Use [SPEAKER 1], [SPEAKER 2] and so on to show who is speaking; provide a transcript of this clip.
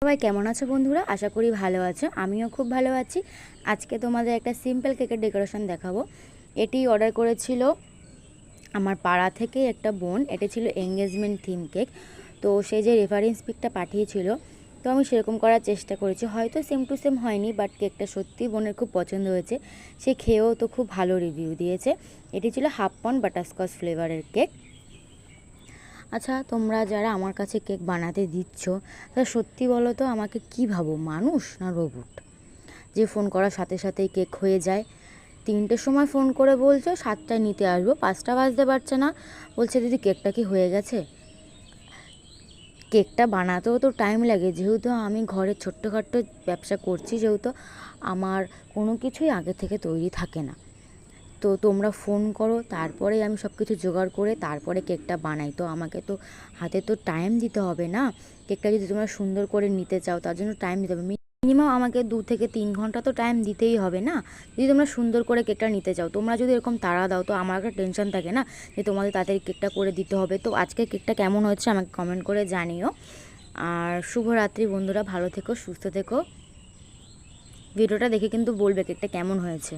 [SPEAKER 1] সবাই কেমন আছো বন্ধুরা? আশা করি ভালো আছো। আমিও খুব ভালো আছি। আজকে তোমাদের একটা সিম্পল কেকের ডেকোরেশন দেখাবো। এটি অর্ডার করেছিল আমার পাড়া থেকে একটা বোন। এটা ছিল এঙ্গেজমেন্ট থিম কেক। তো সে যে রেফারেন্স পিকটা পাঠিয়েছিল, তো আমি সেরকম করার চেষ্টা করেছি। হয়তো সেম টু সেম হয়নি, বাট কেকটা সত্যিই বোনের খুব পছন্দ হয়েছে। সে খেয়েও তো খুব ভালো রিভিউ দিয়েছে। এটি ছিল হাফ পাউন্ড বাটারস্কচ ফ্লেভারের কেক। আচ্ছা, তোমরা যারা আমার কাছে কেক বানাতে দিচ্ছ, তারা সত্যি বলো তো, আমাকে কী ভাবো, মানুষ না রোবট? যে ফোন করার সাথে সাথেই কেক হয়ে যায়। 3টের সময় ফোন করে বলছো 7টায় নিতে আসবো, 5টা বাজতে পারছে না, বলছে দিদি কেকটা কি হয়ে গেছে? কেকটা বানাতেও তো টাইম লাগে। যেহেতু আমি ঘরে ছোট্টখাট্টো ব্যবসা করছি, যেহেতু আমার কোনো কিছুই আগে থেকে তৈরি থাকে না। তো তোমরা ফোন করো, তারপরে আমি সব কিছু জোগাড় করে তারপরে কেকটা বানাই। তো আমাকে তো হাতে তো টাইম দিতে হবে না? কেকটা যদি তোমরা সুন্দর করে নিতে চাও, তার জন্য টাইম দিতে হবে। মিনিমাম আমাকে 2 থেকে 3 ঘন্টা তো টাইম দিতেই হবে না, যদি তোমরা সুন্দর করে কেকটা নিতে চাও। তোমরা যদি এরকম তাড়া দাও, তো আমার একটা টেনশন থাকে না যে তোমাদের তাড়াতাড়ি কেকটা করে দিতে হবে। তো আজকে কেকটা কেমন হচ্ছে আমাকে কমেন্ট করে জানিও। আর শুভরাত্রি বন্ধুরা, ভালো থেকো, সুস্থ থেকো। ভিডিওটা দেখে কিন্তু বলবে কেকটা কেমন হয়েছে।